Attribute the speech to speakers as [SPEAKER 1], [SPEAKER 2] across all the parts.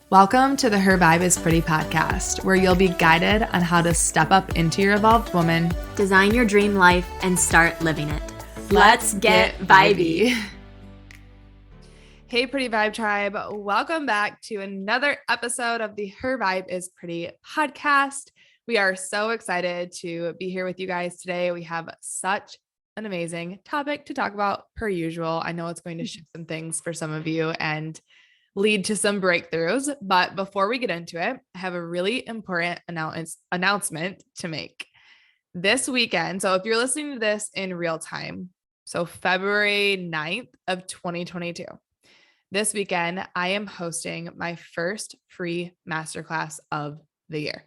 [SPEAKER 1] Welcome to the Her Vibe is Pretty podcast, where you'll be guided on how to step up into your evolved woman,
[SPEAKER 2] design your dream life, and start living it. Let's get vibey.
[SPEAKER 1] Hey, Pretty Vibe Tribe. Welcome back to another episode of the Her Vibe is Pretty podcast. We are so excited to be here with you guys today. We have such an amazing topic to talk about per usual. I know it's going to shift some things for some of you and lead to some breakthroughs. But before we get into it, I have a really important announcement to make. This weekend, so if you're listening to this in real time, so February 9th of 2022, this weekend, I am hosting my first free masterclass of the year.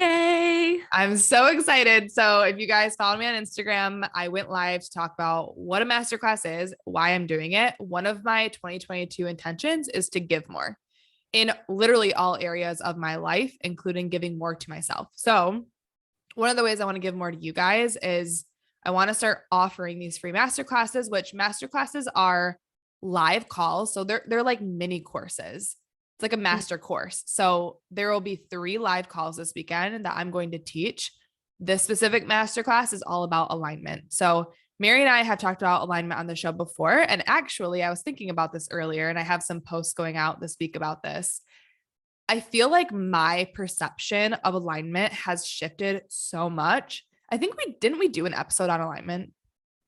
[SPEAKER 2] Yay!
[SPEAKER 1] I'm so excited. So if you guys follow me on Instagram, I went live to talk about what a masterclass is, why I'm doing it. One of my 2022 intentions is to give more in literally all areas of my life, including giving more to myself. So one of the ways I want to give more to you guys is I want to start offering these free masterclasses, which masterclasses are live calls. So they're like mini courses. It's like a master course. So there will be 3 live calls this weekend that I'm going to teach. This specific masterclass is all about alignment. So Mary and I have talked about alignment on the show before. And actually, I was thinking about this earlier, and I have some posts going out this week about this. I feel like my perception of alignment has shifted so much. I think we do an episode on alignment?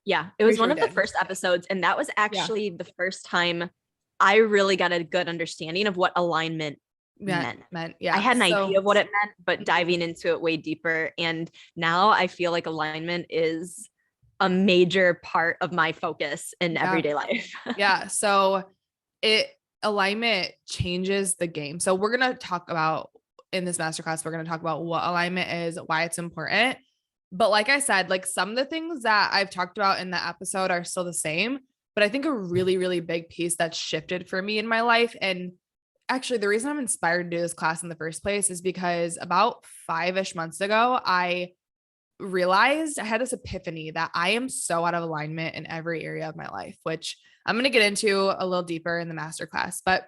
[SPEAKER 2] Yeah, it was one of the first episodes. And that was actually the first time I really got a good understanding of what alignment meant.
[SPEAKER 1] Yeah.
[SPEAKER 2] I had an idea of what it meant, but diving into it way deeper. And now I feel like alignment is a major part of my focus in everyday life.
[SPEAKER 1] Yeah. So alignment changes the game. So we're going to talk about in this masterclass, we're going to talk about what alignment is, why it's important. But like I said, like some of the things that I've talked about in the episode are still the same. But I think a really, really big piece that's shifted for me in my life. And actually the reason I'm inspired to do this class in the first place is because about 5-ish months ago, I realized I had this epiphany that I am so out of alignment in every area of my life, which I'm going to get into a little deeper in the masterclass. But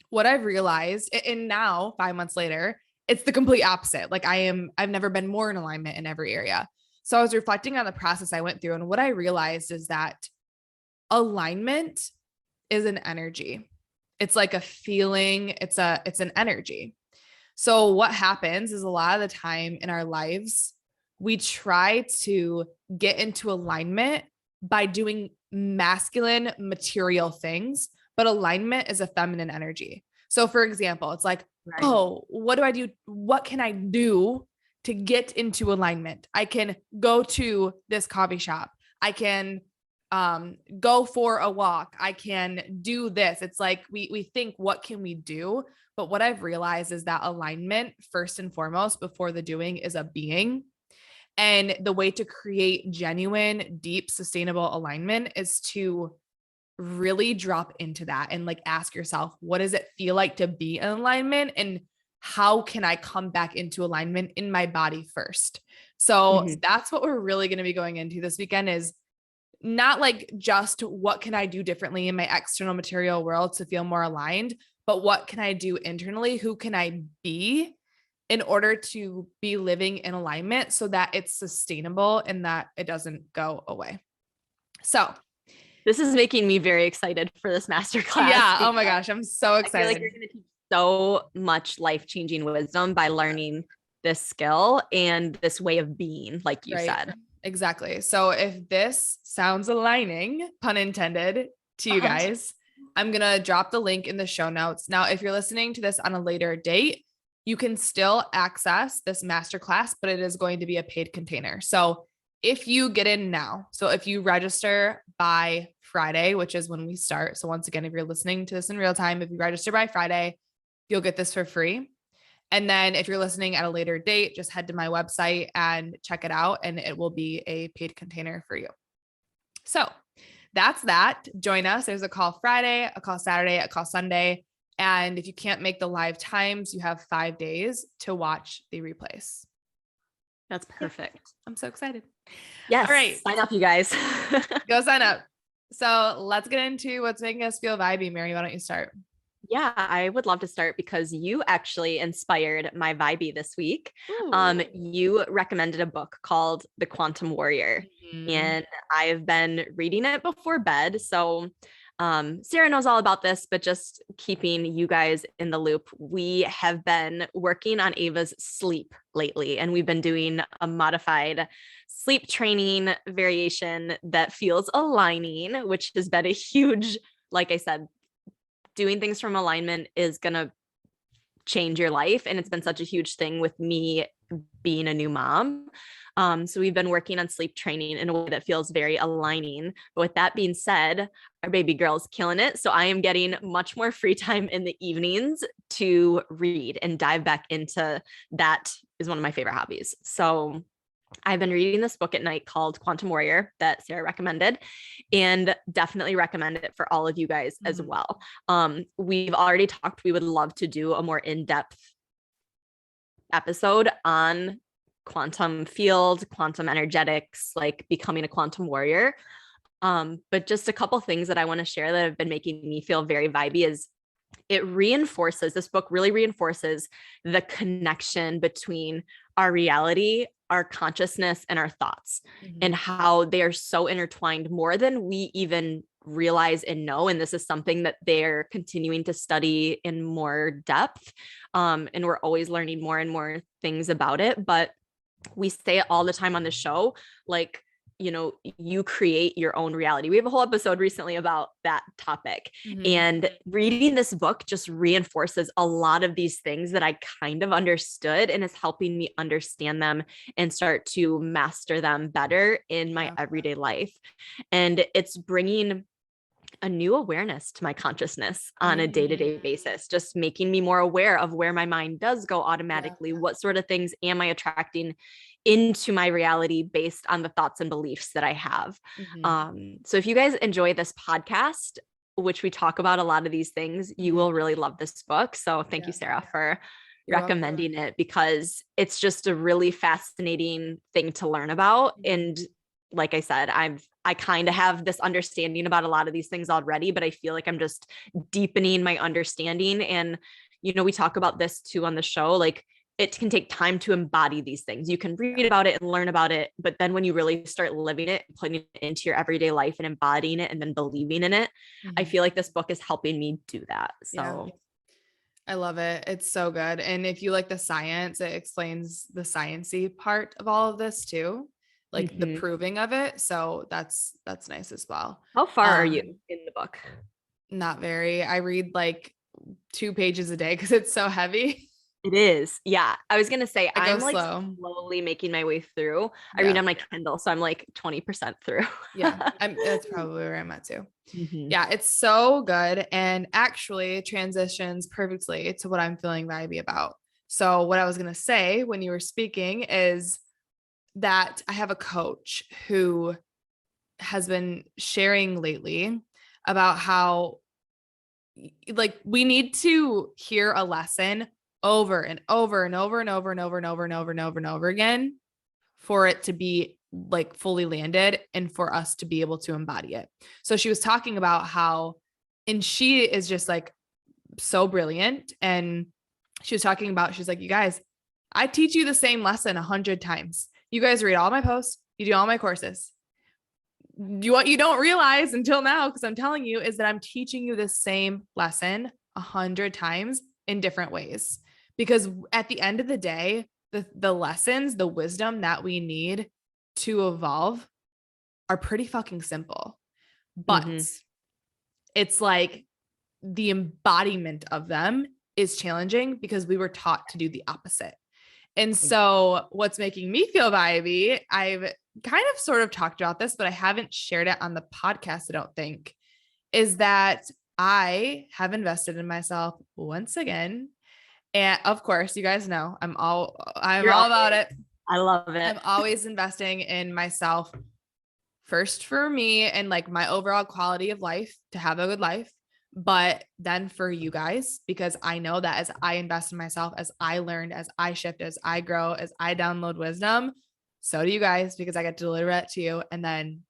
[SPEAKER 1] what I've realized, and now 5 months later, it's the complete opposite. Like I've never been more in alignment in every area. So I was reflecting on the process I went through. And what I realized is that alignment is an energy. It's like a feeling. It's an energy. So what happens is a lot of the time in our lives, we try to get into alignment by doing masculine material things, but alignment is a feminine energy. So for example, it's like, oh, what do I do? What can I do to get into alignment? I can go to this coffee shop. I can go for a walk. I can do this. It's like we think, what can we do? But what I've realized is that alignment, first and foremost, before the doing, is a being. And the way to create genuine, deep, sustainable alignment is to really drop into that and like ask yourself, what does it feel like to be in alignment? And how can I come back into alignment in my body first? So that's what we're really going to be going into this weekend, is not like just what can I do differently in my external material world to feel more aligned, but what can I do internally? Who can I be in order to be living in alignment so that it's sustainable and that it doesn't go away? So
[SPEAKER 2] this is making me very excited for this masterclass.
[SPEAKER 1] Yeah. Oh my gosh. I'm so excited.
[SPEAKER 2] I feel like you're going to teach so much life-changing wisdom by learning this skill and this way of being, like you said.
[SPEAKER 1] Exactly. So if this sounds aligning, pun intended, to you guys, I'm going to drop the link in the show notes. Now, if you're listening to this on a later date, you can still access this masterclass, but it is going to be a paid container. So if you get in now, so if you register by Friday, which is when we start. So once again, if you're listening to this in real time, if you register by Friday, you'll get this for free. And then if you're listening at a later date, just head to my website and check it out, and it will be a paid container for you. So that's that. Join us. There's a call Friday, a call Saturday, a call Sunday. And if you can't make the live times, you have 5 days to watch the replays.
[SPEAKER 2] That's perfect.
[SPEAKER 1] I'm so excited.
[SPEAKER 2] Yes.
[SPEAKER 1] All right.
[SPEAKER 2] Sign up, you guys.
[SPEAKER 1] Go sign up. So let's get into what's making us feel vibey. Mary, why don't you start?
[SPEAKER 2] Yeah, I would love to start because you actually inspired my VIBEY this week.
[SPEAKER 1] Ooh.
[SPEAKER 2] You recommended a book called The Quantum Warrior,
[SPEAKER 1] Mhm.
[SPEAKER 2] and I've been reading it before bed. So Sarah knows all about this, but just keeping you guys in the loop, we have been working on Ava's sleep lately, and we've been doing a modified sleep training variation that feels aligning, which has been a huge, like I said, doing things from alignment is going to change your life. And it's been such a huge thing with me being a new mom. So we've been working on sleep training in a way that feels very aligning. But with that being said, our baby girl's killing it. So I am getting much more free time in the evenings to read and dive back into that is one of my favorite hobbies. So I've been reading this book at night called Quantum Warrior that Sarah recommended, and definitely recommend it for all of you guys as well. We've already talked, we would love to do a more in-depth episode on quantum field, quantum energetics, like becoming a quantum warrior. But just a couple things that I want to share that have been making me feel very vibey is this book really reinforces the connection between our reality, our consciousness, and our thoughts, and how they are so intertwined more than we even realize and know. And this is something that they're continuing to study in more depth. And we're always learning more and more things about it. But we say it all the time on the show, like, you create your own reality. We have a whole episode recently about that topic. And reading this book just reinforces a lot of these things that I kind of understood, and is helping me understand them and start to master them better in my everyday life. And it's bringing a new awareness to my consciousness on a day-to-day basis, just making me more aware of where my mind does go automatically. What sort of things am I attracting into my reality based on the thoughts and beliefs that I have? So if you guys enjoy this podcast, which we talk about a lot of these things, you will really love this book. So thank you, Sarah, for recommending it, because it's just a really fascinating thing to learn about. And like I said, I kind of have this understanding about a lot of these things already, but I feel like I'm just deepening my understanding. And, we talk about this too on the show, like it can take time to embody these things. You can read about it and learn about it, but then when you really start living it, putting it into your everyday life and embodying it and then believing in it, I feel like this book is helping me do that. So
[SPEAKER 1] I love it. It's so good. And if you like the science, it explains the sciencey part of all of this too, like the proving of it. So that's nice as well.
[SPEAKER 2] How far are you in the book?
[SPEAKER 1] Not very. I read like 2 pages a day because it's so heavy.
[SPEAKER 2] It is. Yeah. I was going to say, I'm like
[SPEAKER 1] slow.
[SPEAKER 2] slowly making my way through. I read on my Kindle, so I'm like 20% through.
[SPEAKER 1] That's probably where I'm at too. Yeah. It's so good. And actually transitions perfectly to what I'm feeling vibey about. So what I was going to say when you were speaking is that I have a coach who has been sharing lately about how like we need to hear a lesson over and over and over and over and over and over and over and over and over again for it to be like fully landed and for us to be able to embody it. So she was talking about how, and she is just like so brilliant. And she was talking about, she's like, you guys, I teach you the same lesson 100 times. You guys read all my posts, you do all my courses. What you don't realize until now, because I'm telling you, is that I'm teaching you the same lesson 100 times in different ways. Because at the end of the day, the lessons, the wisdom that we need to evolve are pretty fucking simple. But it's like the embodiment of them is challenging because we were taught to do the opposite. And so what's making me feel vibey, I've kind of sort of talked about this, but I haven't shared it on the podcast, I don't think, is that I have invested in myself once again. And of course, you guys know I'm all about it.
[SPEAKER 2] I love it.
[SPEAKER 1] I'm always investing in myself first for me and like my overall quality of life to have a good life. But then for you guys, because I know that as I invest in myself, as I learned, as I shift, as I grow, as I download wisdom, so do you guys, because I get to deliver it to you. And then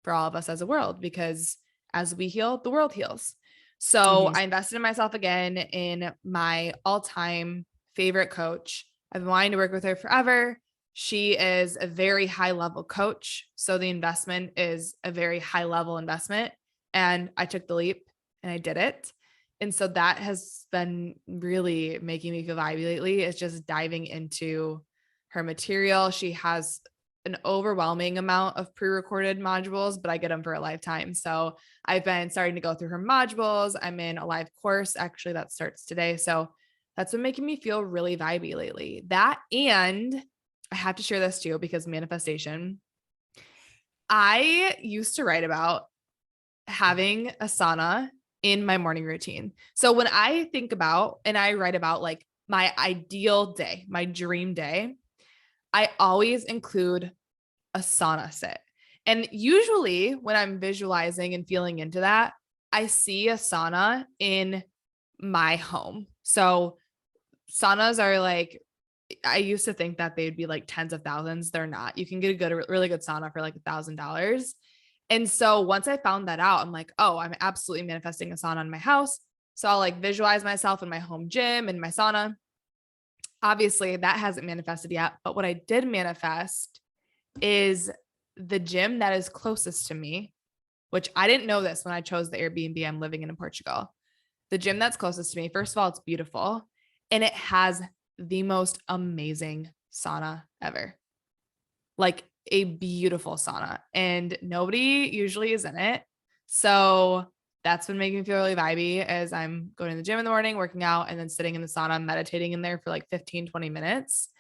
[SPEAKER 1] for all of us as a world, because as we heal, the world heals. So I invested in myself again in my all-time favorite coach. I've been wanting to work with her forever. She is a very high level coach. So the investment is a very high level investment. And I took the leap and I did it. And so that has been really making me feel vibey lately. It's just diving into her material. She has an overwhelming amount of pre-recorded modules, but I get them for a lifetime. So I've been starting to go through her modules. I'm in a live course actually that starts today. So that's been making me feel really vibey lately. That, and I have to share this too, because manifestation, I used to write about having a sauna in my morning routine. So when I think about and I write about like my ideal day, my dream day, I always include a sauna sit. And usually when I'm visualizing and feeling into that, I see a sauna in my home. So saunas are like, I used to think that they'd be like tens of thousands. They're not. You can get a good, really good sauna for like $1,000. And so once I found that out, I'm like, oh, I'm absolutely manifesting a sauna in my house. So I'll like visualize myself in my home gym and my sauna. Obviously, that hasn't manifested yet. But what I did manifest is the gym that is closest to me, which I didn't know this when I chose the Airbnb I'm living in Portugal. The gym that's closest to me, first of all, it's beautiful. And it has the most amazing sauna ever. Like a beautiful sauna. And nobody usually is in it. So that's been making me feel really vibey as I'm going to the gym in the morning, working out, and then sitting in the sauna, meditating in there for like 15, 20 minutes.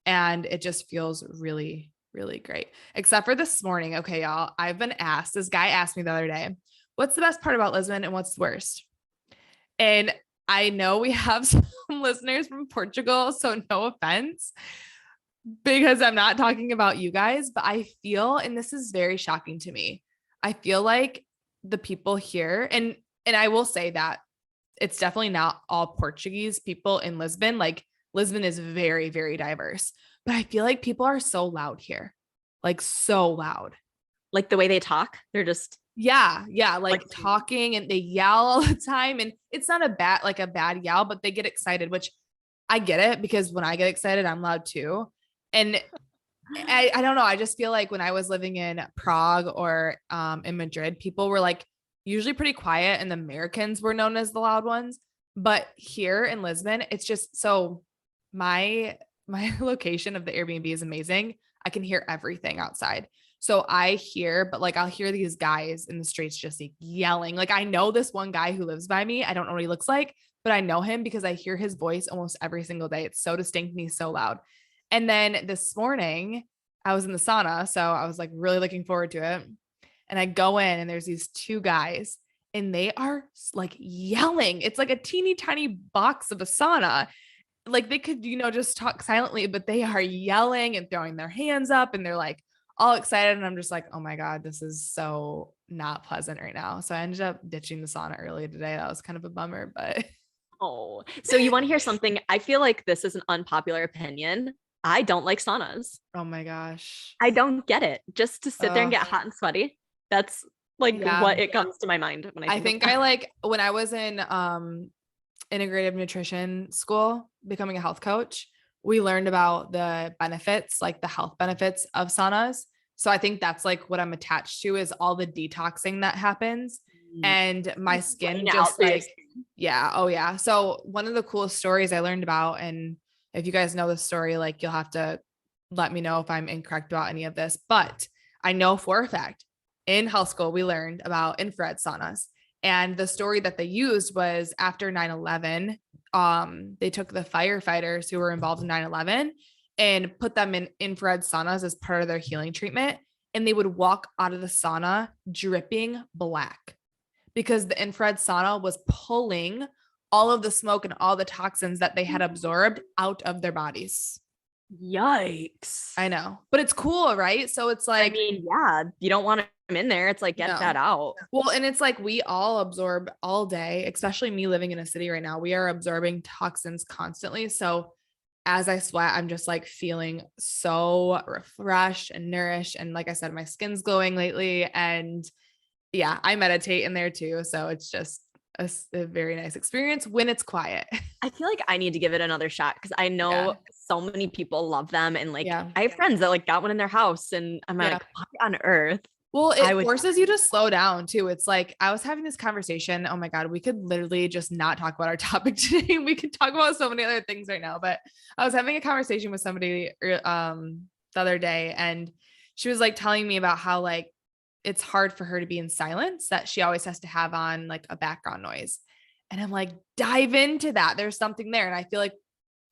[SPEAKER 1] And it just feels really, really great. Except for this morning. Okay, y'all, I've been asked, this guy asked me the other day, what's the best part about Lisbon and what's the worst? And I know we have some listeners from Portugal, so no offense, because I'm not talking about you guys, but I feel, and this is very shocking to me, I feel like the people here, and I will say that it's definitely not all Portuguese people in Lisbon. Like Lisbon is very, very diverse, but I feel like people are so loud here, like so loud.
[SPEAKER 2] Like the way they talk, they're just
[SPEAKER 1] Yeah. Like talking and they yell all the time. And it's not a bad yell, but they get excited, which I get it because when I get excited, I'm loud too. And I don't know. I just feel like when I was living in Prague or in Madrid, people were like usually pretty quiet and the Americans were known as the loud ones. But here in Lisbon, it's just so my location of the Airbnb is amazing. I can hear everything outside. So I hear, but like I'll hear these guys in the streets just like yelling. Like I know this one guy who lives by me. I don't know what he looks like, but I know him because I hear his voice almost every single day. It's so distinct and he's so loud. And then this morning I was in the sauna. So I was like really looking forward to it. And I go in and there's these two guys and they are like yelling. It's like a teeny tiny box of a sauna. Like they could, just talk silently, but they are yelling and throwing their hands up and they're like all excited. And I'm just like, oh my God, this is so not pleasant right now. So I ended up ditching the sauna early today. That was kind of a bummer, but.
[SPEAKER 2] Oh, so you want to hear something? I feel like this is an unpopular opinion. I don't like saunas.
[SPEAKER 1] Oh my gosh.
[SPEAKER 2] I don't get it. Just to sit there and get hot and sweaty. That's like what it comes to my mind when I think
[SPEAKER 1] I like when I was in integrative nutrition school, becoming a health coach, we learned about the benefits, like the health benefits of saunas. So I think that's like what I'm attached to is all the detoxing that happens. And my skin just like, yeah. Oh yeah. So one of the coolest stories I learned about, and if you guys know the story, like you'll have to let me know if I'm incorrect about any of this, but I know for a fact in health school, we learned about infrared saunas. And the story that they used was after 9/11, they took the firefighters who were involved in 9/11 and put them in infrared saunas as part of their healing treatment. And they would walk out of the sauna dripping black because the infrared sauna was pulling all of the smoke and all the toxins that they had absorbed out of their bodies.
[SPEAKER 2] Yikes.
[SPEAKER 1] I know, but it's cool, right? So it's like,
[SPEAKER 2] I mean, yeah, you don't want them in there. It's like, get that out.
[SPEAKER 1] Well, and it's like we all absorb all day, especially me living in a city right now. We are absorbing toxins constantly. So as I sweat, I'm just like feeling so refreshed and nourished. And like I said, my skin's glowing lately. And yeah, I meditate in there too. So it's just, a very nice experience when it's quiet.
[SPEAKER 2] I feel like I need to give it another shot because I know so many people love them. And like,
[SPEAKER 1] Yeah.
[SPEAKER 2] I have friends that like got one in their house and I'm
[SPEAKER 1] Yeah.
[SPEAKER 2] like, what on earth?
[SPEAKER 1] Well,
[SPEAKER 2] I
[SPEAKER 1] it
[SPEAKER 2] would
[SPEAKER 1] forces you to slow down too. It's like I was having this conversation. Oh my God, we could literally just not talk about our topic today. We could talk about so many other things right now. But I was having a conversation with somebody the other day, and she was like telling me about how like it's hard for her to be in silence, that she always has to have on like a background noise. And I'm like, dive into that. There's something there. And I feel like,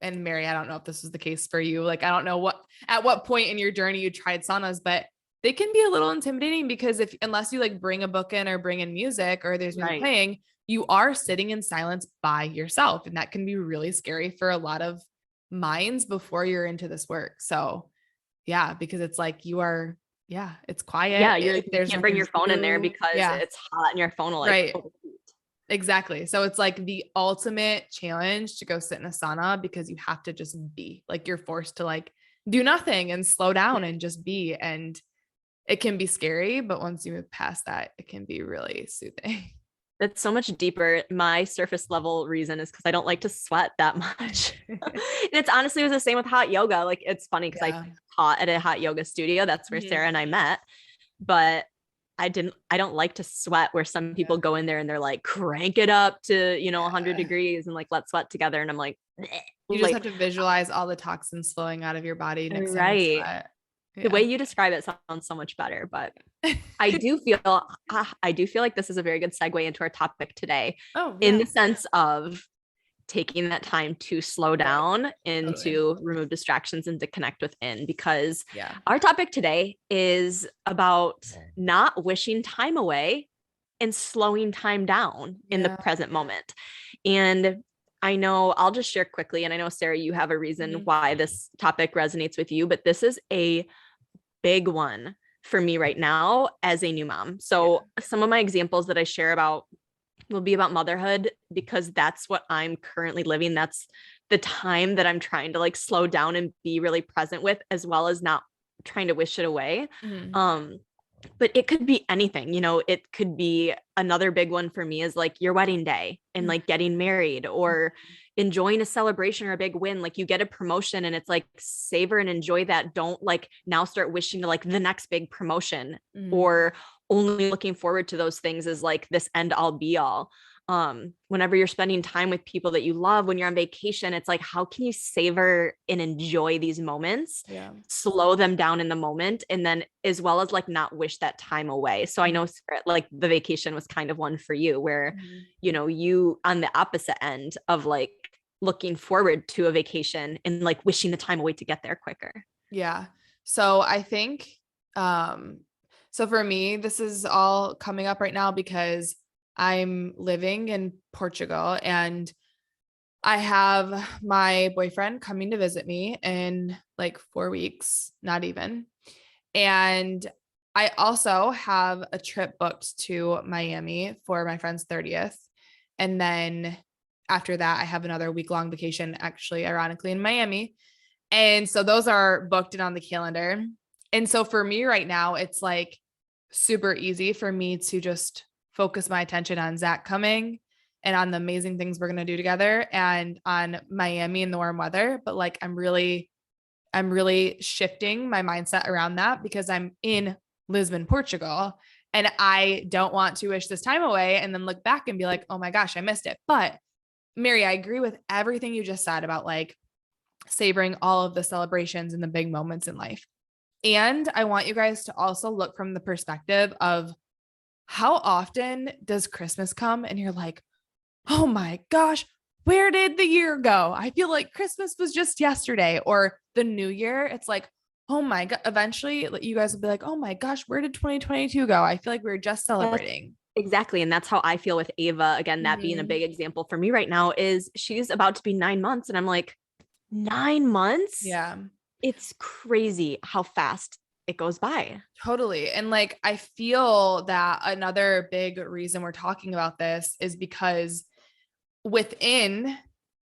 [SPEAKER 1] and Mary, I don't know if this was the case for you. Like, I don't know at what point in your journey you tried saunas, but they can be a little intimidating because unless you like bring a book in or bring in music or there's music playing, you are sitting in silence by yourself. And that can be really scary for a lot of minds before you're into this work. So yeah, because it's like it's quiet.
[SPEAKER 2] Yeah,
[SPEAKER 1] You
[SPEAKER 2] can't bring your phone in there because it's hot and your phone will like
[SPEAKER 1] Exactly. So it's like the ultimate challenge to go sit in a sauna because you have to just be like, you're forced to like do nothing and slow down and just be. And it can be scary, but once you move past that, it can be really soothing.
[SPEAKER 2] That's so much deeper. My surface level reason is because I don't like to sweat that much. And it's honestly was the same with hot yoga. Like it's funny because I taught at a hot yoga studio. That's where Sarah and I met. But I don't like to sweat where some people go in there and they're like, crank it up to, 100 degrees and like, let's sweat together. And I'm like,
[SPEAKER 1] you just have to visualize all the toxins flowing out of your body next time you sweat.
[SPEAKER 2] The way you describe it sounds so much better, but I do feel like this is a very good segue into our topic today. In the sense of taking that time to slow down and to remove distractions and to connect within, because our topic today is about not wishing time away and slowing time down in the present moment. And I know I'll just share quickly, and I know Sarah, you have a reason why this topic resonates with you, but this is a big one for me right now as a new mom. So some of my examples that I share about will be about motherhood because that's what I'm currently living. That's the time that I'm trying to like slow down and be really present with, as well as not trying to wish it away. But it could be anything, it could be another big one for me is like your wedding day and like getting married or enjoying a celebration or a big win. Like you get a promotion and it's like savor and enjoy that. Don't like now start wishing to like the next big promotion or only looking forward to those things as like this end all be all. Whenever you're spending time with people that you love, when you're on vacation, it's like, how can you savor and enjoy these moments, slow them down in the moment, and then as well as like not wish that time away. So I know like the vacation was kind of one for you where, you on the opposite end of like looking forward to a vacation and like wishing the time away to get there quicker.
[SPEAKER 1] Yeah. So I think, so for me, this is all coming up right now because I'm living in Portugal and I have my boyfriend coming to visit me in like 4 weeks, not even. And I also have a trip booked to Miami for my friend's 30th. And then after that, I have another week-long vacation, actually, ironically, in Miami. And so those are booked and on the calendar. And so for me right now, it's like super easy for me to just focus my attention on Zach coming and on the amazing things we're going to do together and on Miami and the warm weather. But like, I'm really shifting my mindset around that because I'm in Lisbon, Portugal, and I don't want to wish this time away and then look back and be like, oh my gosh, I missed it. But Mary, I agree with everything you just said about like savoring all of the celebrations and the big moments in life. And I want you guys to also look from the perspective of how often does Christmas come and you're like, oh my gosh, where did the year go? I feel like Christmas was just yesterday, or the new year. It's like, oh my God, eventually you guys will be like, oh my gosh, where did 2022 go? I feel like we were just celebrating.
[SPEAKER 2] Exactly. And that's how I feel with Ava. Again, that being a big example for me right now is she's about to be 9 months. And I'm like, 9 months?
[SPEAKER 1] Yeah.
[SPEAKER 2] It's crazy how fast it goes by.
[SPEAKER 1] Totally. And like, I feel that another big reason we're talking about this is because within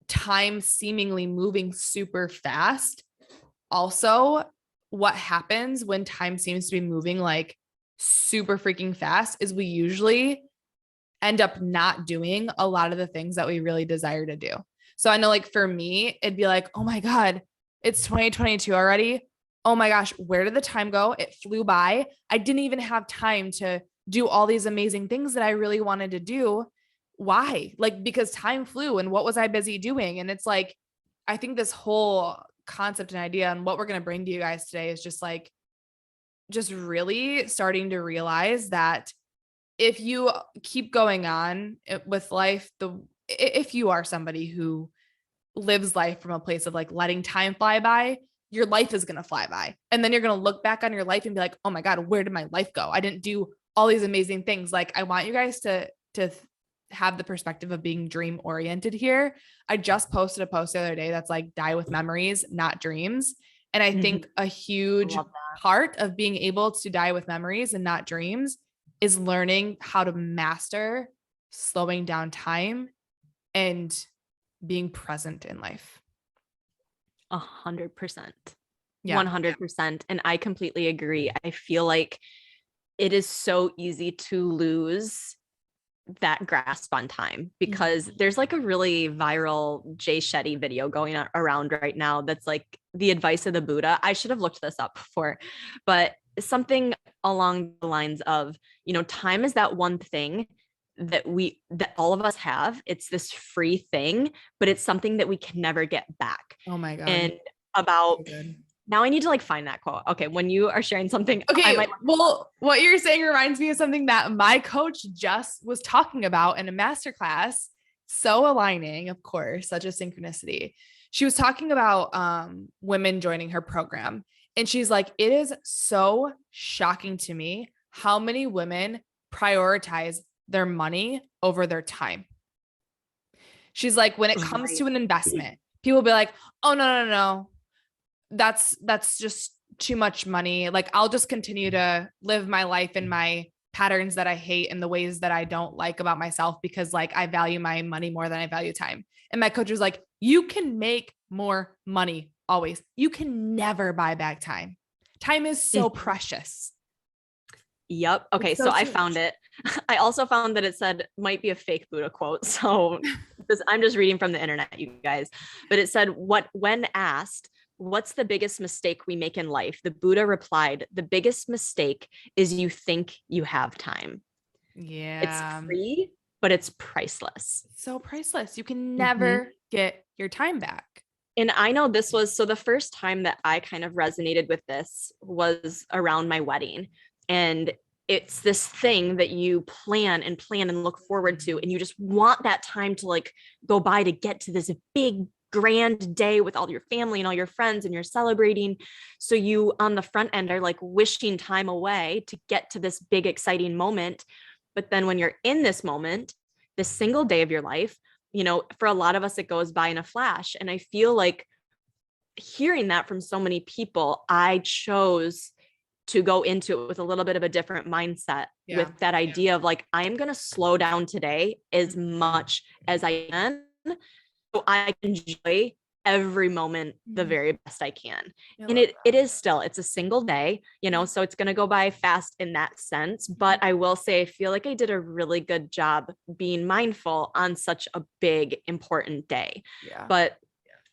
[SPEAKER 1] time seemingly moving super fast, also what happens when time seems to be moving like super freaking fast is we usually end up not doing a lot of the things that we really desire to do. So I know like for me, it'd be like, oh my God, it's 2022 already. Oh my gosh, where did the time go? It flew by. I didn't even have time to do all these amazing things that I really wanted to do. Why? Like, because time flew and what was I busy doing? And it's like, I think this whole concept and idea and what we're going to bring to you guys today is just like, just really starting to realize that if you keep going on with life, if you are somebody who lives life from a place of like letting time fly by, your life is going to fly by. And then you're going to look back on your life and be like, oh my God, where did my life go? I didn't do all these amazing things. Like, I want you guys to have the perspective of being dream oriented here. I just posted a post the other day that's like, die with memories, not dreams. And I think a huge part of being able to die with memories and not dreams is learning how to master slowing down time and being present in life.
[SPEAKER 2] 100%.
[SPEAKER 1] Yeah.
[SPEAKER 2] 100%. And I completely agree. I feel like it is so easy to lose that grasp on time because there's like a really viral Jay Shetty video going around right now that's like the advice of the Buddha. I should have looked this up before, but something along the lines of, time is that one thing that all of us have. It's this free thing, but it's something that we can never get back.
[SPEAKER 1] Oh my God.
[SPEAKER 2] And about now I need to like find that quote. Okay. When you are sharing something.
[SPEAKER 1] Okay. Well, what you're saying reminds me of something that my coach just was talking about in a masterclass. So aligning, of course, such a synchronicity. She was talking about women joining her program. And she's like, it is so shocking to me how many women prioritize their money over their time. She's like, when it comes to an investment, people will be like, oh, no. That's just too much money. Like, I'll just continue to live my life in my patterns that I hate and the ways that I don't like about myself because like I value my money more than I value time. And my coach was like, you can make more money always. You can never buy back time. Time is so precious.
[SPEAKER 2] Yep. Okay. So I found it. I also found that it said might be a fake Buddha quote. So I'm just reading from the internet, you guys, but it said when asked, what's the biggest mistake we make in life? The Buddha replied, the biggest mistake is you think you have time.
[SPEAKER 1] Yeah.
[SPEAKER 2] It's free, but it's priceless.
[SPEAKER 1] So priceless. You can never get your time back.
[SPEAKER 2] And I know this was, so the first time that I kind of resonated with this was around my wedding. And it's this thing that you plan and look forward to. And you just want that time to like go by to get to this big grand day with all your family and all your friends and you're celebrating. So you on the front end are like wishing time away to get to this big, exciting moment. But then when you're in this moment, this single day of your life, for a lot of us, it goes by in a flash. And I feel like hearing that from so many people, I chose to go into it with a little bit of a different mindset with that idea of like, I'm going to slow down today as much as I can. So I enjoy every moment the very best I can. And it is still, it's a single day, so it's going to go by fast in that sense. But I will say, I feel like I did a really good job being mindful on such a big, important day. But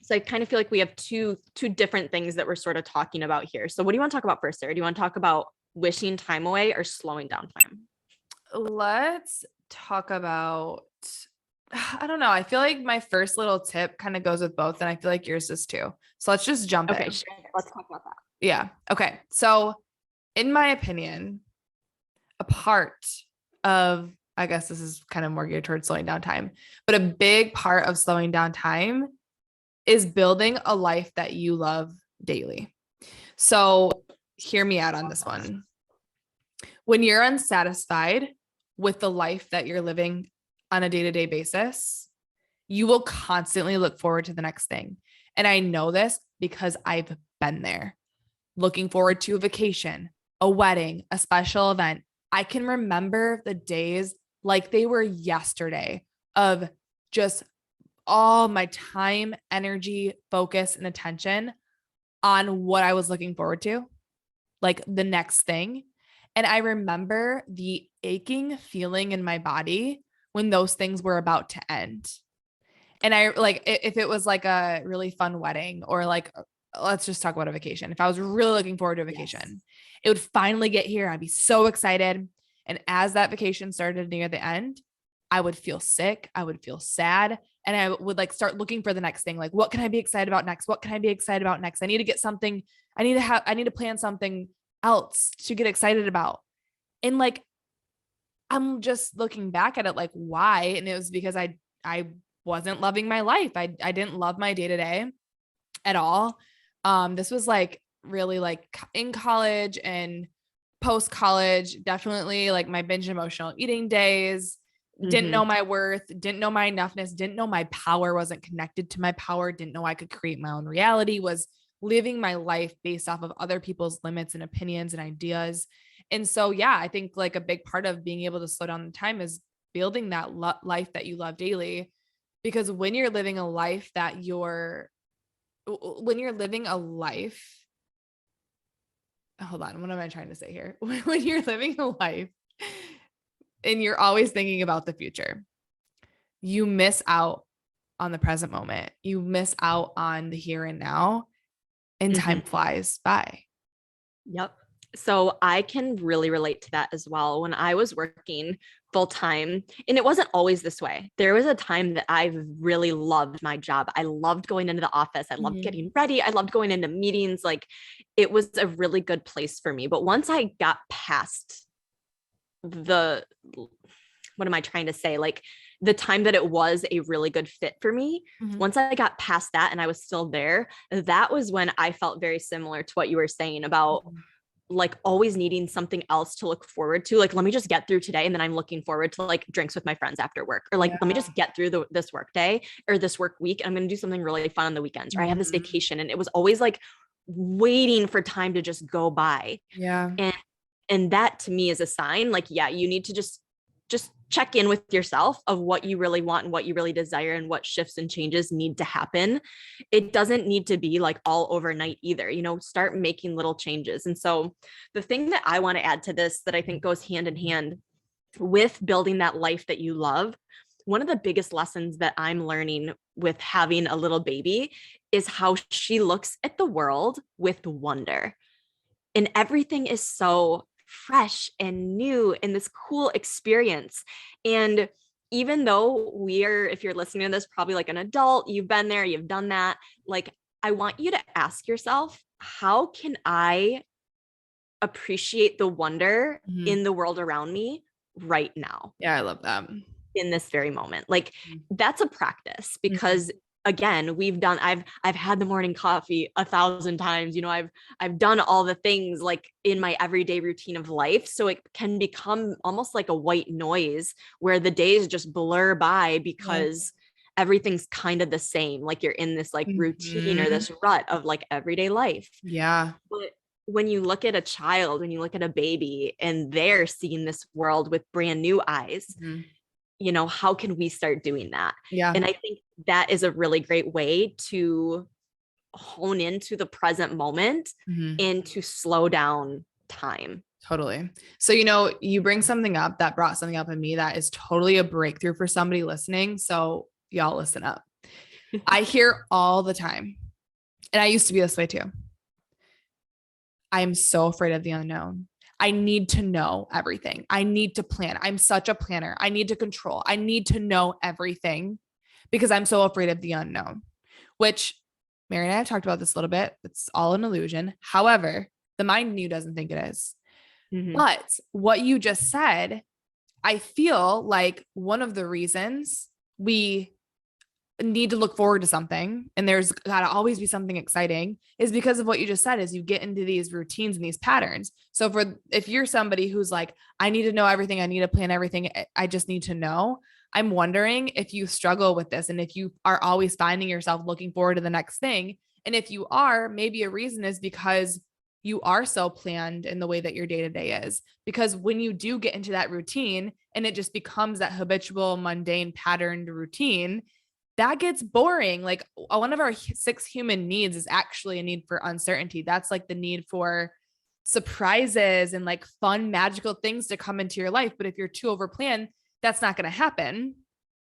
[SPEAKER 2] so I kind of feel like we have two different things that we're sort of talking about here. So what do you want to talk about first, Sarah? Do you want to talk about wishing time away or slowing down time?
[SPEAKER 1] Let's talk about, I don't know. I feel like my first little tip kind of goes with both. And I feel like yours does too. So let's just jump in.
[SPEAKER 2] Okay, sure. Let's talk about that.
[SPEAKER 1] Yeah. Okay. So in my opinion, a part of, I guess this is kind of more geared towards slowing down time, but a big part of slowing down time is building a life that you love daily. So hear me out on this one. When you're unsatisfied with the life that you're living on a day-to-day basis, you will constantly look forward to the next thing. And I know this because I've been there, looking forward to a vacation, a wedding, a special event. I can remember the days like they were yesterday of just all my time, energy, focus, and attention on what I was looking forward to, like the next thing. And I remember the aching feeling in my body when those things were about to end. And I like, if it was like a really fun wedding or like, let's just talk about a vacation. If I was really looking forward to a vacation, it would finally get here. I'd be so excited. And as that vacation started near the end, I would feel sick. I would feel sad. And I would like start looking for the next thing. Like, what can I be excited about next? What can I be excited about next? I need to get something. I need to plan something else to get excited about. And like, I'm just looking back at it like, why? And it was because I wasn't loving my life. I didn't love my day to day at all. This was like really like in college and post college, definitely like my binge emotional eating days, didn't know my worth, didn't know my enoughness, didn't know my power, wasn't connected to my power, didn't know I could create my own reality, was living my life based off of other people's limits and opinions and ideas. And so, yeah, I think like a big part of being able to slow down the time is building that life that you love daily. Because when you're living a life hold on, what am I trying to say here? When you're living a life and you're always thinking about the future, you miss out on the present moment. You miss out on the here and now, and time flies by.
[SPEAKER 2] Yep. So I can really relate to that as well. When I was working full time, and it wasn't always this way. There was a time that I really loved my job. I loved going into the office. I loved getting ready. I loved going into meetings. Like it was a really good place for me. But once I got past what am I trying to say? Like the time that it was a really good fit for me. Once I got past that and I was still there, that was when I felt very similar to what you were saying about like always needing something else to look forward to. Like, let me just get through today. And then I'm looking forward to like drinks with my friends after work, or like, let me just get through this work day or this work week. I'm going to do something really fun on the weekends, or I have this vacation. And it was always like waiting for time to just go by.
[SPEAKER 1] Yeah.
[SPEAKER 2] And that to me is a sign like, yeah, you need to just check in with yourself of what you really want and what you really desire and what shifts and changes need to happen. It doesn't need to be like all overnight either, start making little changes. And so the thing that I want to add to this that I think goes hand in hand with building that life that you love, one of the biggest lessons that I'm learning with having a little baby is how she looks at the world with wonder. And everything is so fresh and new and this cool experience. And even though if you're listening to this, probably like an adult, you've been there, you've done that. Like, I want you to ask yourself, how can I appreciate the wonder in the world around me right now?
[SPEAKER 1] Yeah, I love that.
[SPEAKER 2] In this very moment. Like that's a practice because again, I've had the morning coffee 1,000 times, I've done all the things like in my everyday routine of life. So it can become almost like a white noise where the days just blur by because everything's kind of the same. Like you're in this like routine or this rut of like everyday life.
[SPEAKER 1] Yeah.
[SPEAKER 2] But when you look at a child, when you look at a baby and they're seeing this world with brand new eyes, how can we start doing that?
[SPEAKER 1] Yeah.
[SPEAKER 2] And I think that is a really great way to hone into the present moment and to slow down time.
[SPEAKER 1] Totally. So, you bring something up that brought something up in me that is totally a breakthrough for somebody listening. So y'all listen up. I hear all the time, and I used to be this way too. I am so afraid of the unknown. I need to know everything. I need to plan. I'm such a planner. I need to control. I need to know everything because I'm so afraid of the unknown, which Mary and I have talked about this a little bit. It's all an illusion. However, the mind in you doesn't think it is. But what you just said, I feel like one of the reasons we need to look forward to something and there's got to always be something exciting is because of what you just said is you get into these routines and these patterns. So if you're somebody who's like, I need to know everything, I need to plan everything, I just need to know, I'm wondering if you struggle with this and if you are always finding yourself looking forward to the next thing. And if you are, maybe a reason is because you are so planned in the way that your day-to-day is. Because when you do get into that routine and it just becomes that habitual, mundane, patterned routine, that gets boring. Like one of our 6 human needs is actually a need for uncertainty. That's like the need for surprises and like fun, magical things to come into your life. But if you're too overplanned, that's not going to happen.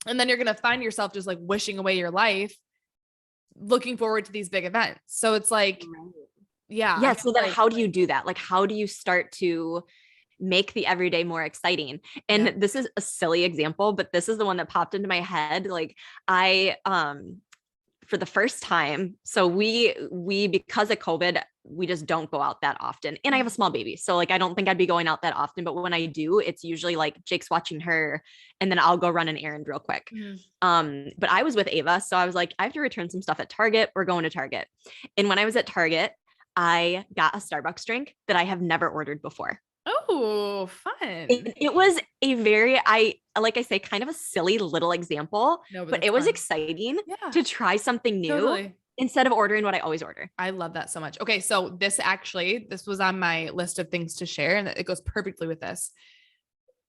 [SPEAKER 1] And then you're going to find yourself just like wishing away your life, looking forward to these big events. So it's like, yeah.
[SPEAKER 2] So then how do you do that? Like, how do you start to make the everyday more exciting? And this is a silly example, but this is the one that popped into my head. Like I, for the first time, so we because of COVID, we just don't go out that often. And I have a small baby, so like I don't think I'd be going out that often, but when I do, it's usually like Jake's watching her and then I'll go run an errand real quick. But I was with Ava, so I was like, I have to return some stuff at Target. We're going to Target. And when I was at Target, I got a Starbucks drink that I have never ordered before.
[SPEAKER 1] Oh, fun.
[SPEAKER 2] It was a very, like I say, kind of a silly little example, but it was
[SPEAKER 1] fun.
[SPEAKER 2] Exciting to try something new instead of ordering what I always order.
[SPEAKER 1] I love that so much. Okay. So this was on my list of things to share, and it goes perfectly with this.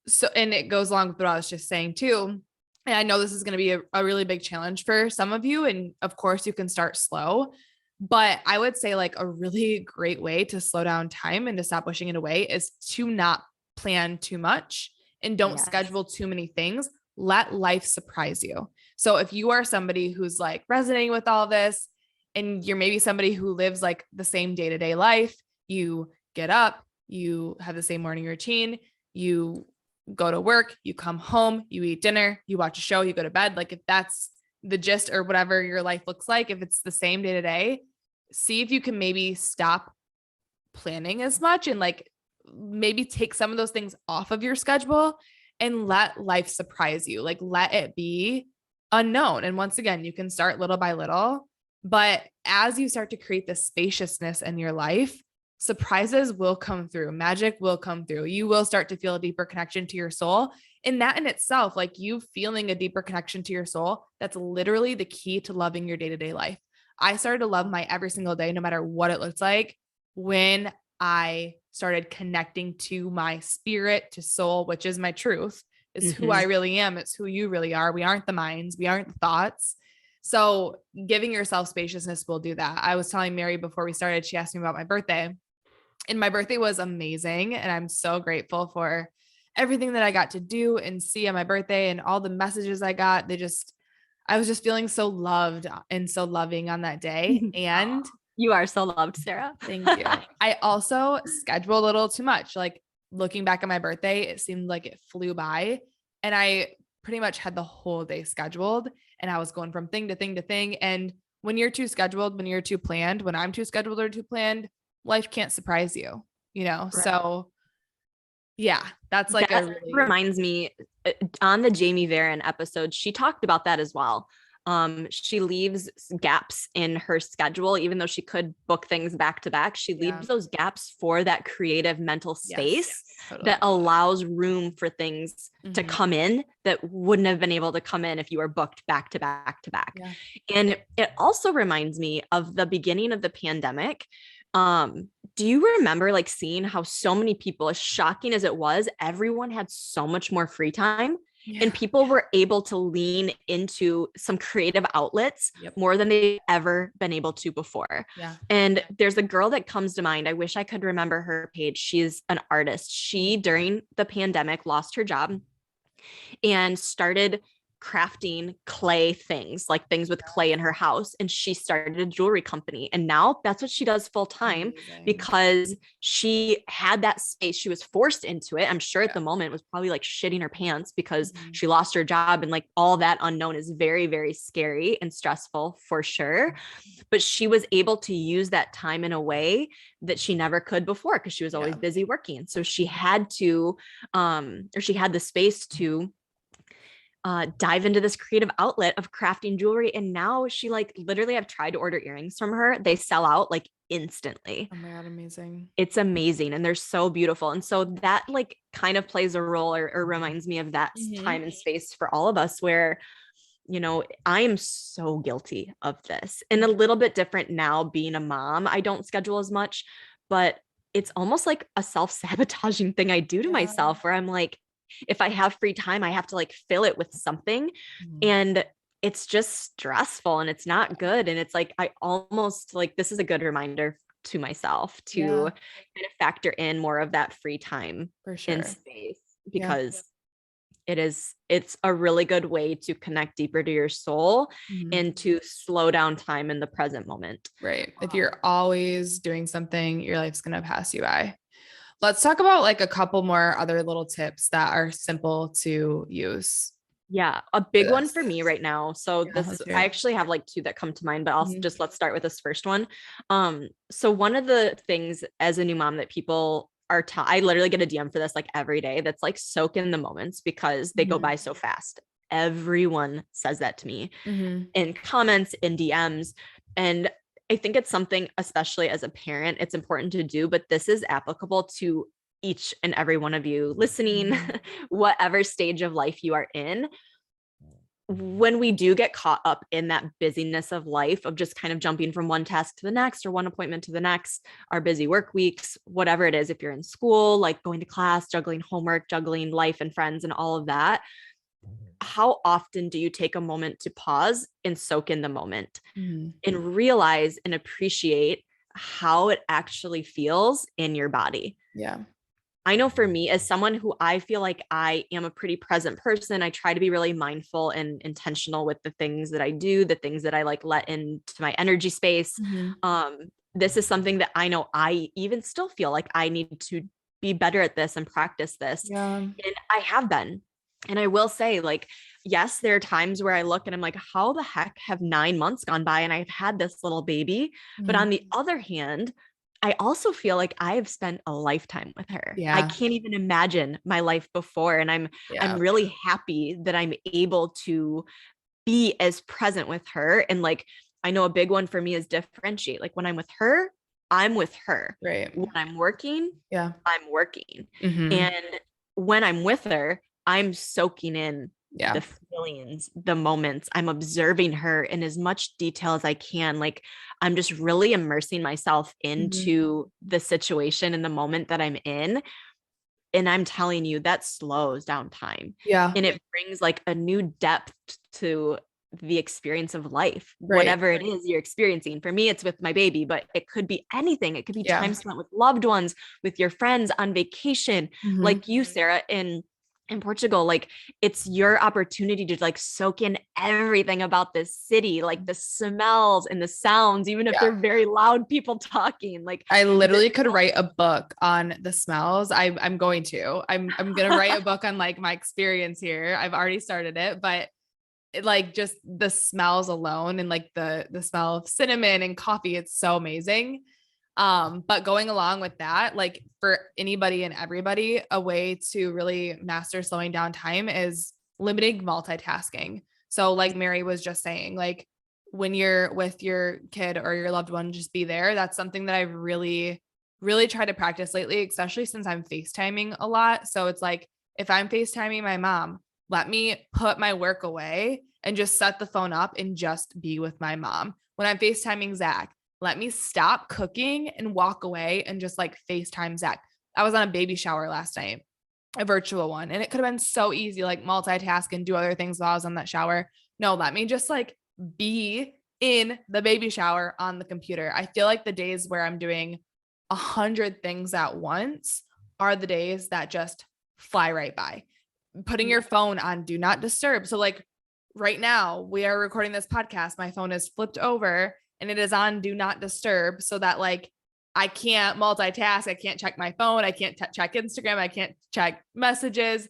[SPEAKER 1] So, and it goes along with what I was just saying too. And I know this is going to be a really big challenge for some of you. And of course you can start slow, but I would say like a really great way to slow down time and to stop wishing it away is to not plan too much and don't schedule too many things. Let life surprise you. So if you are somebody who's like resonating with all this, and you're maybe somebody who lives like the same day-to-day life, you get up, you have the same morning routine, you go to work, you come home, you eat dinner, you watch a show, you go to bed. Like if that's the gist or whatever your life looks like, if it's the same day to day, see if you can maybe stop planning as much and like maybe take some of those things off of your schedule and let life surprise you. Like let it be unknown. And once again, you can start little by little, but as you start to create this spaciousness in your life, surprises will come through. Magic will come through. You will start to feel a deeper connection to your soul. And that in itself, like you feeling a deeper connection to your soul, that's literally the key to loving your day-to-day life. I started to love my every single day, no matter what it looks like, when I started connecting to my spirit, to soul, which is my truth. It's who I really am. It's who you really are. We aren't the minds. We aren't the thoughts. So giving yourself spaciousness will do that. I was telling Mary before we started, she asked me about my birthday, and my birthday was amazing. And I'm so grateful for everything that I got to do and see on my birthday and all the messages I got. I was just feeling so loved and so loving on that day. And
[SPEAKER 2] you are so loved, Sarah.
[SPEAKER 1] Thank you. I also scheduled a little too much. Like looking back at my birthday, it seemed like it flew by, and I pretty much had the whole day scheduled, and I was going from thing to thing to thing. And when you're too scheduled, when you're too planned, when I'm too scheduled or too planned, life can't surprise you, you know? Right. So yeah, that's like
[SPEAKER 2] reminds me on the Jamie Varon episode, she talked about that as well. She leaves gaps in her schedule, even though she could book things back to back. She leaves those gaps for that creative mental space that allows room for things to come in that wouldn't have been able to come in if you were booked back to back to back. Yeah. And it also reminds me of the beginning of the pandemic. Do you remember like seeing how so many people, as shocking as it was, everyone had so much more free time? And people were able to lean into some creative outlets more than they've ever been able to before. And there's a girl that comes to mind. I wish I could remember her page. She's an artist. She, during the pandemic, lost her job and started crafting clay things, like things with clay in her house. And she started a jewelry company. And now that's what she does full time because she had that space. She was forced into it. I'm sure at the moment was probably like shitting her pants because she lost her job, and like all that unknown is very, very scary and stressful for sure. But she was able to use that time in a way that she never could before because she was always busy working. So she had to, or she had the space to dive into this creative outlet of crafting jewelry. And now she like literally, I've tried to order earrings from her. They sell out like instantly.
[SPEAKER 1] Oh my God, amazing.
[SPEAKER 2] It's amazing. And they're so beautiful. And so that like kind of plays a role or reminds me of that time and space for all of us where, you know, I am so guilty of this and a little bit different now being a mom. I don't schedule as much, but it's almost like a self-sabotaging thing I do to myself where I'm like, if I have free time, I have to like fill it with something. And it's just stressful and it's not good. And it's like, I almost like, this is a good reminder to myself to kind of factor in more of that free time
[SPEAKER 1] for sure
[SPEAKER 2] in space because It's a really good way to connect deeper to your soul and to slow down time in the present moment.
[SPEAKER 1] Right. If you're always doing something, your life's going to pass you by. Let's talk about like a couple more other little tips that are simple to use.
[SPEAKER 2] Yeah, a big one for me right now. So I actually have like two that come to mind, but let's start with this first one. So one of the things as a new mom that people are I literally get a DM for this like every day. That's like soak in the moments because they go by so fast. Everyone says that to me in comments, in DMs. And I think it's something, especially as a parent, it's important to do, but this is applicable to each and every one of you listening, whatever stage of life you are in. When we do get caught up in that busyness of life, of just kind of jumping from one task to the next or one appointment to the next, our busy work weeks, whatever it is, if you're in school, like going to class, juggling homework, juggling life and friends and all of that, how often do you take a moment to pause and soak in the moment and realize and appreciate how it actually feels in your body?
[SPEAKER 1] Yeah.
[SPEAKER 2] I know for me, as someone who I feel like I am a pretty present person, I try to be really mindful and intentional with the things that I do, the things that I like let into my energy space. This is something that I know I even still feel like I need to be better at this and practice this.
[SPEAKER 1] Yeah.
[SPEAKER 2] And I have been. And I will say, like, yes, there are times where I look and I'm like, how the heck have 9 months gone by and I've had this little baby? But on the other hand, I also feel like I've spent a lifetime with her.
[SPEAKER 1] Yeah.
[SPEAKER 2] I can't even imagine my life before. And I'm really happy that I'm able to be as present with her. And like, I know a big one for me is differentiate. Like when I'm with her, I'm with her.
[SPEAKER 1] Right.
[SPEAKER 2] When I'm working,
[SPEAKER 1] I'm
[SPEAKER 2] working. And when I'm with her, I'm soaking in the feelings, the moments. I'm observing her in as much detail as I can. Like I'm just really immersing myself into the situation and the moment that I'm in. And I'm telling you, that slows down time.
[SPEAKER 1] Yeah.
[SPEAKER 2] And it brings like a new depth to the experience of life, whatever it is you're experiencing. For me, it's with my baby, but it could be anything. It could be time spent with loved ones, with your friends on vacation, like you, Sarah, in Portugal. Like it's your opportunity to like soak in everything about this city, like the smells and the sounds, even if they're very loud people talking. Like
[SPEAKER 1] I literally could write a book on the smells. I'm going to write a book on like my experience here. I've already started it, but like just the smells alone and like the smell of cinnamon and coffee, it's so amazing. But going along with that, like for anybody and everybody, a way to really master slowing down time is limiting multitasking. So like Mary was just saying, like when you're with your kid or your loved one, just be there. That's something that I've really, really tried to practice lately, especially since I'm FaceTiming a lot. So it's like, if I'm FaceTiming my mom, let me put my work away and just set the phone up and just be with my mom. When I'm FaceTiming Zach, let me stop cooking and walk away and just like FaceTime Zach. I was on a baby shower last night, a virtual one, and it could have been so easy, like multitask and do other things while I was on that shower. No, let me just like be in the baby shower on the computer. I feel like the days where I'm doing 100 things at once are the days that just fly right by. Putting your phone on do not disturb. So like right now we are recording this podcast. My phone is flipped over and it is on do not disturb so that like I can't multitask. I can't check my phone. I can't check Instagram. I can't check messages.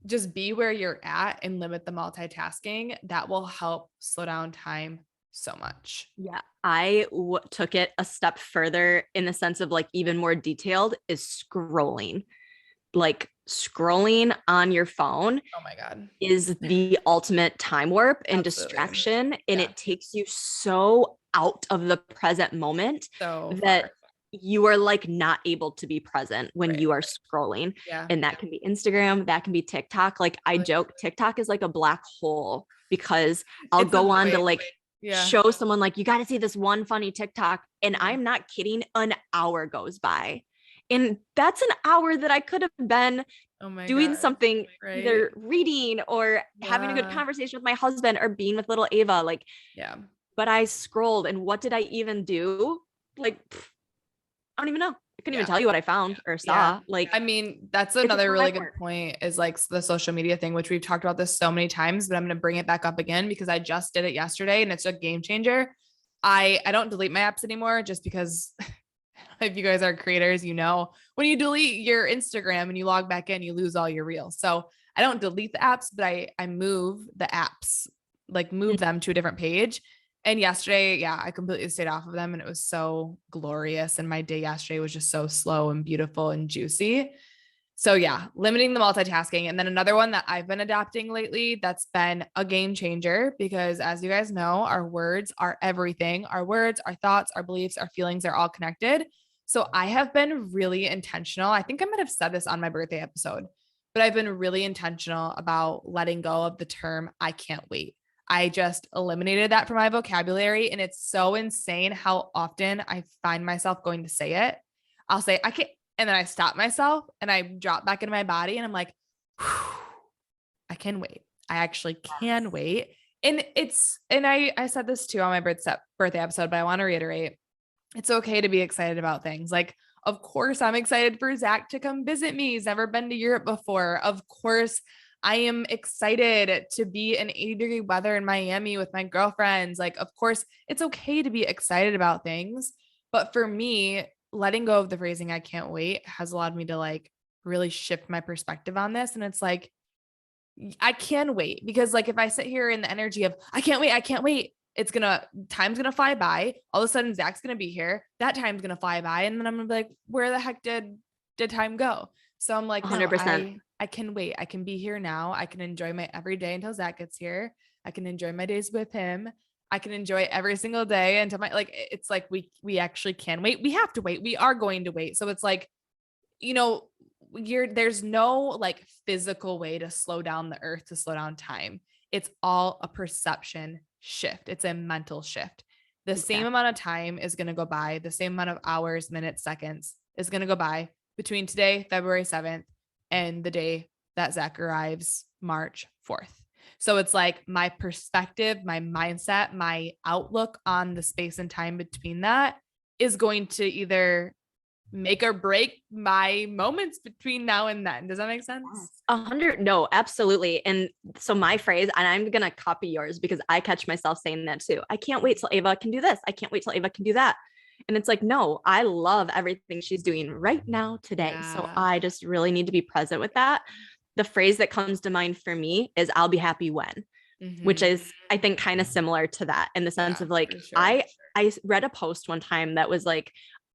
[SPEAKER 1] Just be where you're at and limit the multitasking. That will help slow down time so much.
[SPEAKER 2] Yeah. I took it a step further in the sense of like even more detailed is scrolling. Like scrolling on your phone,
[SPEAKER 1] oh my God,
[SPEAKER 2] is the ultimate time warp and distraction. And it takes you so out of the present moment that you are like not able to be present when you are scrolling. And that can be Instagram, that can be TikTok. Like I joke, TikTok is like a black hole because I'll go on to like show someone like, you got to see this one funny TikTok. And I'm not kidding, an hour goes by. And that's an hour that I could have been doing something, either reading or having a good conversation with my husband or being with little Ava. Like, but I scrolled and what did I even do? Like, I don't even know. couldn't even tell you what I found or saw.
[SPEAKER 1] Yeah.
[SPEAKER 2] Like,
[SPEAKER 1] I mean, that's another really good point is like the social media thing, which we've talked about this so many times, but I'm going to bring it back up again because I just did it yesterday and it's a game changer. I don't delete my apps anymore just because if you guys are creators, you know, when you delete your Instagram and you log back in, you lose all your reels. So I don't delete the apps, but I move the apps, like move them to a different page. And yesterday, yeah, I completely stayed off of them and it was so glorious. And my day yesterday was just so slow and beautiful and juicy. So yeah, limiting the multitasking. And then another one that I've been adopting lately that's been a game changer because as you guys know, our words are everything. Our words, our thoughts, our beliefs, our feelings are all connected. So I have been really intentional. I think I might have said this on my birthday episode, but I've been really intentional about letting go of the term I can't wait. I just eliminated that from my vocabulary. And it's so insane how often I find myself going to say it. I'll say, I can't. And then I stop myself and I drop back into my body and I'm like, I can wait. I actually can wait. And I said this too on my birthday episode, but I want to reiterate, it's okay to be excited about things. Like, of course, I'm excited for Zach to come visit me. He's never been to Europe before. Of course, I am excited to be in 80-degree weather in Miami with my girlfriends. Like, of course, it's okay to be excited about things. But for me, letting go of the phrasing, I can't wait, has allowed me to like really shift my perspective on this. And it's like, I can wait because like, if I sit here in the energy of, I can't wait, time's going to fly by. All of a sudden Zach's going to be here. That time's going to fly by. And then I'm going to be like, where the heck did time go? So I'm like, 100%. No, I can wait. I can be here now. I can enjoy my every day until Zach gets here. I can enjoy my days with him. I can enjoy every single day until it's like, we actually can wait. We have to wait. We are going to wait. So it's like, you know, there's no like physical way to slow down the earth, to slow down time. It's all a perception shift. It's a mental shift. The same amount of time is going to go by, the same amount of hours, minutes, seconds is going to go by between today, February 7th, and the day that Zach arrives, March 4th. So it's like my perspective, my mindset, my outlook on the space and time between that is going to either make or break my moments between now and then. Does that make sense?
[SPEAKER 2] 100. No, absolutely. And so my phrase, and I'm going to copy yours because I catch myself saying that too. I can't wait till Ava can do this. I can't wait till Ava can do that. And it's like, no, I love everything she's doing right now today. Yeah. So I just really need to be present with that. The phrase that comes to mind for me is I'll be happy when, which is, I think, kind of similar to that in the sense of like, sure. I read a post one time that was like,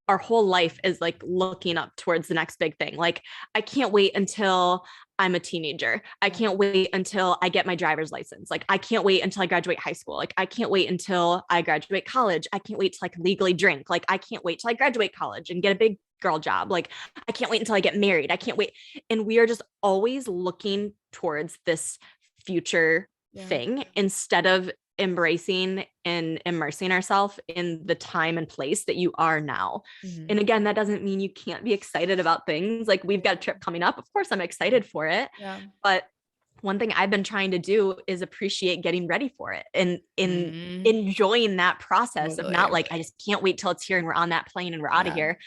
[SPEAKER 2] our whole life is like looking up towards the next big thing. Like, I can't wait until I'm a teenager. I can't wait until I get my driver's license. Like, I can't wait until I graduate high school. Like, I can't wait until I graduate college. I can't wait till I can legally drink. Like, I can't wait till I graduate college and get a big girl job. Like, I can't wait until I get married. I can't wait. And we are just always looking towards this future thing instead of embracing and immersing ourselves in the time and place that you are now. And again, that doesn't mean you can't be excited about things. Like, we've got a trip coming up. Of course, I'm excited for it. Yeah. But one thing I've been trying to do is appreciate getting ready for it and enjoying that process of not like, I just can't wait till it's here and we're on that plane and we're out of here,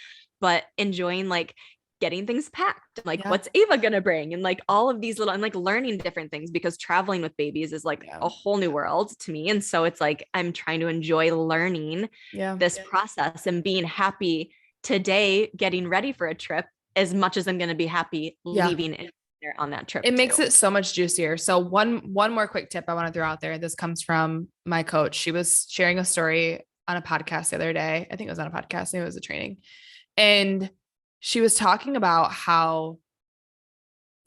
[SPEAKER 2] but enjoying like getting things packed, like what's Ava gonna bring, and like all of these little, and like learning different things, because traveling with babies is like a whole new world to me. And so it's like, I'm trying to enjoy learning this process and being happy today, getting ready for a trip as much as I'm going to be happy leaving on that trip.
[SPEAKER 1] It makes it so much juicier. So one more quick tip I want to throw out there. This comes from my coach. She was sharing a story on a podcast the other day. I think it was on a podcast. Maybe it was a training. And she was talking about how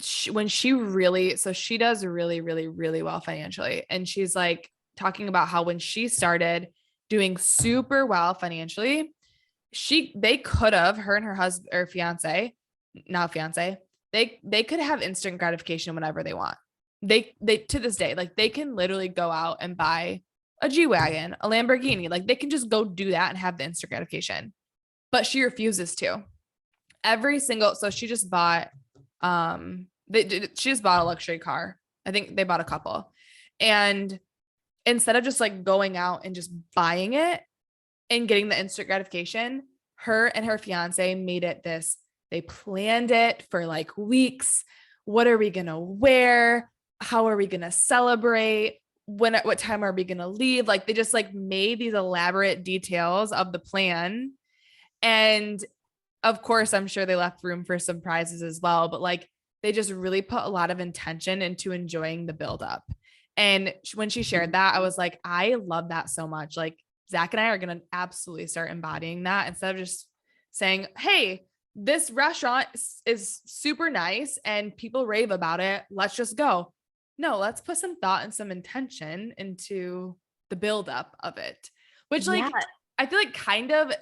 [SPEAKER 1] she does really, really, really well financially. And she's like talking about how when she started doing super well financially, they could have, her and her husband or fiance, they could have instant gratification whenever they want. They to this day, like they can literally go out and buy a G-Wagon, a Lamborghini. Like they can just go do that and have the instant gratification, but she refuses to. So she just bought, she just bought a luxury car. I think they bought a couple, and instead of just like going out and just buying it and getting the instant gratification, her and her fiance made it this. They planned it for like weeks. What are we going to wear? How are we going to celebrate? At what time are we going to leave? Like they just like made these elaborate details of the plan. And of course, I'm sure they left room for surprises as well, but like they just really put a lot of intention into enjoying the buildup. And when she shared that, I was like, I love that so much. Like Zach and I are going to absolutely start embodying that instead of just saying, hey, this restaurant is super nice and people rave about it. Let's just go. No, let's put some thought and some intention into the buildup of it, which like, I feel like kind of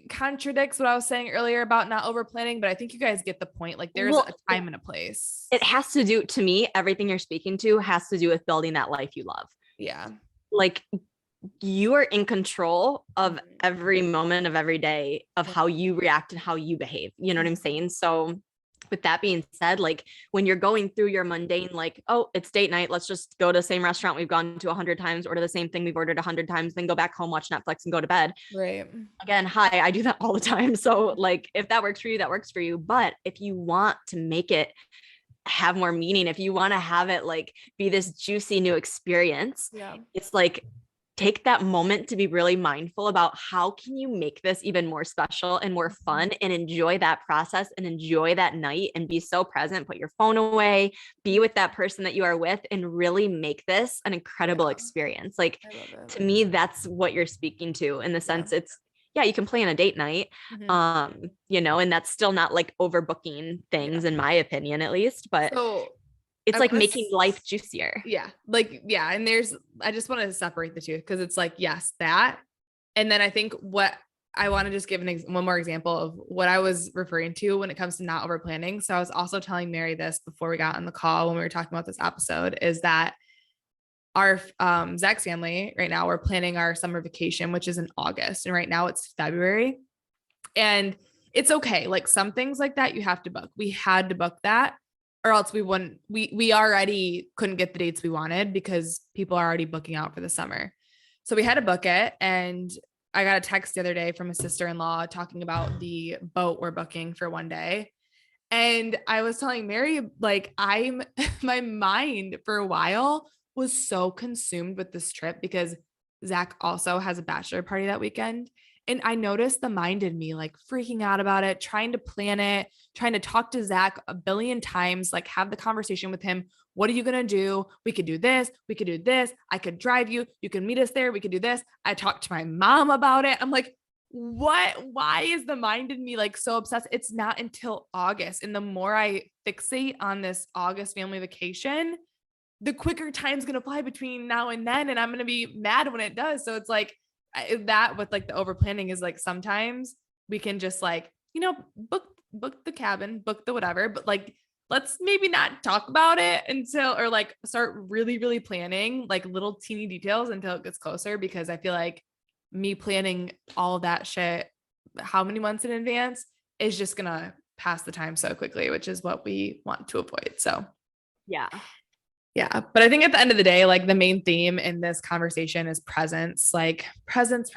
[SPEAKER 1] contradicts what I was saying earlier about not over planning, but I think you guys get the point. Like there's a time and a place.
[SPEAKER 2] It has to do, to me, everything you're speaking to has to do with building that life you love.
[SPEAKER 1] Yeah.
[SPEAKER 2] Like you are in control of every moment of every day of how you react and how you behave. You know what I'm saying? So with that being said, like when you're going through your mundane, like, oh, it's date night, let's just go to the same restaurant we've gone to 100 times, order the same thing we've ordered 100 times, then go back home, watch Netflix and go to bed.
[SPEAKER 1] Right.
[SPEAKER 2] Again, hi, I do that all the time. So like, if that works for you, that works for you. But if you want to make it have more meaning, if you want to have it like be this juicy new experience, it's like, take that moment to be really mindful about how can you make this even more special and more fun and enjoy that process and enjoy that night and be so present, put your phone away, be with that person that you are with and really make this an incredible experience. Like to me, that's what you're speaking to in the sense it's, you can plan a date night, you know, and that's still not like overbooking things in my opinion, at least, but it's like making life juicier.
[SPEAKER 1] Yeah. Like, yeah. And I just wanted to separate the two because it's like, yes, that. And then I think what I want to just give one more example of what I was referring to when it comes to not over planning. So I was also telling Mary this before we got on the call when we were talking about this episode is that our Zach's family right now, we're planning our summer vacation, which is in August. And right now it's February and it's okay. Like some things like that you have to book. We had to book that. Or else we wouldn't, we already couldn't get the dates we wanted because people are already booking out for the summer. So we had to book it. And I got a text the other day from a sister-in-law talking about the boat we're booking for one day. And I was telling Mary, like my mind for a while was so consumed with this trip because Zach also has a bachelor party that weekend. And I noticed the mind in me like freaking out about it, trying to plan it, trying to talk to Zach a billion times, like have the conversation with him. What are you going to do? We could do this. We could do this. I could drive you. You can meet us there. We could do this. I talked to my mom about it. I'm like, what? Why is the mind in me like so obsessed? It's not until August. And the more I fixate on this August family vacation, the quicker time's going to fly between now and then. And I'm going to be mad when it does. So it's like, that with like the over planning is like sometimes we can just like, you know, book the cabin, book the whatever, but like let's maybe not talk about it until or like start really planning like little teeny details until it gets closer because I feel like me planning all of that shit how many months in advance is just gonna pass the time so quickly, which is what we want to avoid. So yeah. But I think at the end of the day, like the main theme in this conversation is presence, like presence.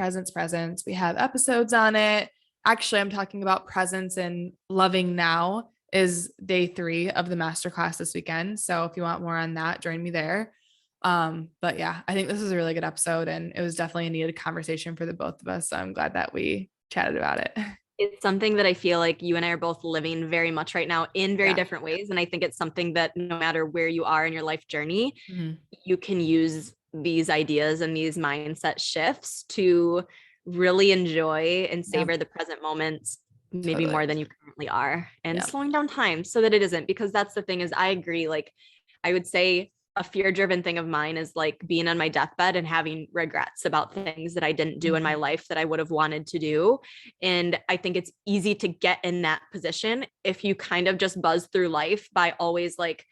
[SPEAKER 1] We have episodes on it. Actually, I'm talking about presence and loving now is day 3 of the masterclass this weekend. So if you want more on that, join me there. But yeah, I think this is a really good episode and it was definitely a needed conversation for the both of us. So I'm glad that we chatted about it.
[SPEAKER 2] It's something that I feel like you and I are both living very much right now in very different ways. And I think it's something that no matter where you are in your life journey, you can use these ideas and these mindset shifts to really enjoy and savor the present moments, maybe more than you currently are, and slowing down time so that it isn't, because that's the thing is I agree. Like I would say a fear-driven thing of mine is like being on my deathbed and having regrets about things that I didn't do in my life that I would have wanted to do. And I think it's easy to get in that position if you kind of just buzz through life by always like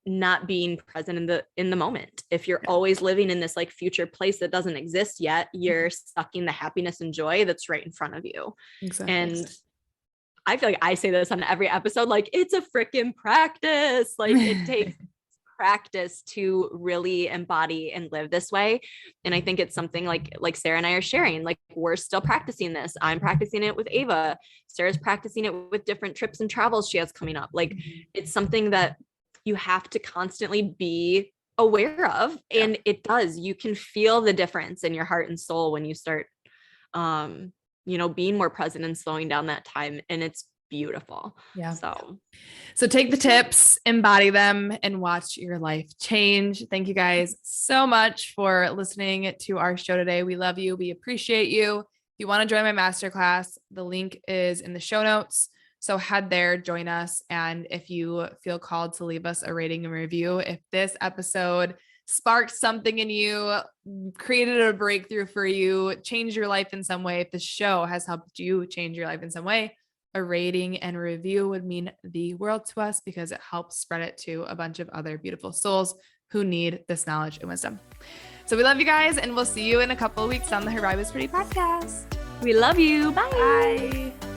[SPEAKER 2] not being present in the moment. If you're always living in this like future place that doesn't exist yet, you're sucking the happiness and joy that's right in front of you. Exactly. And I feel like I say this on every episode, like it's a freaking practice. Like it takes practice to really embody and live this way. And I think it's something like Sarah and I are sharing, like we're still practicing this. I'm practicing it with Ava. Sarah's practicing it with different trips and travels she has coming up. Like it's something that you have to constantly be aware of. And it does, you can feel the difference in your heart and soul when you start, being more present and slowing down that time. And it's beautiful.
[SPEAKER 1] Yeah.
[SPEAKER 2] So
[SPEAKER 1] take the tips, embody them, and watch your life change. Thank you guys so much for listening to our show today. We love you. We appreciate you. If you want to join my masterclass, the link is in the show notes. So head there, join us. And if you feel called to leave us a rating and review, if this episode sparked something in you, created a breakthrough for you, changed your life in some way, if the show has helped you change your life in some way, a rating and review would mean the world to us because it helps spread it to a bunch of other beautiful souls who need this knowledge and wisdom. So we love you guys, and we'll see you in a couple of weeks on the Her Vibe is Pretty podcast.
[SPEAKER 2] We love you. Bye.
[SPEAKER 1] Bye.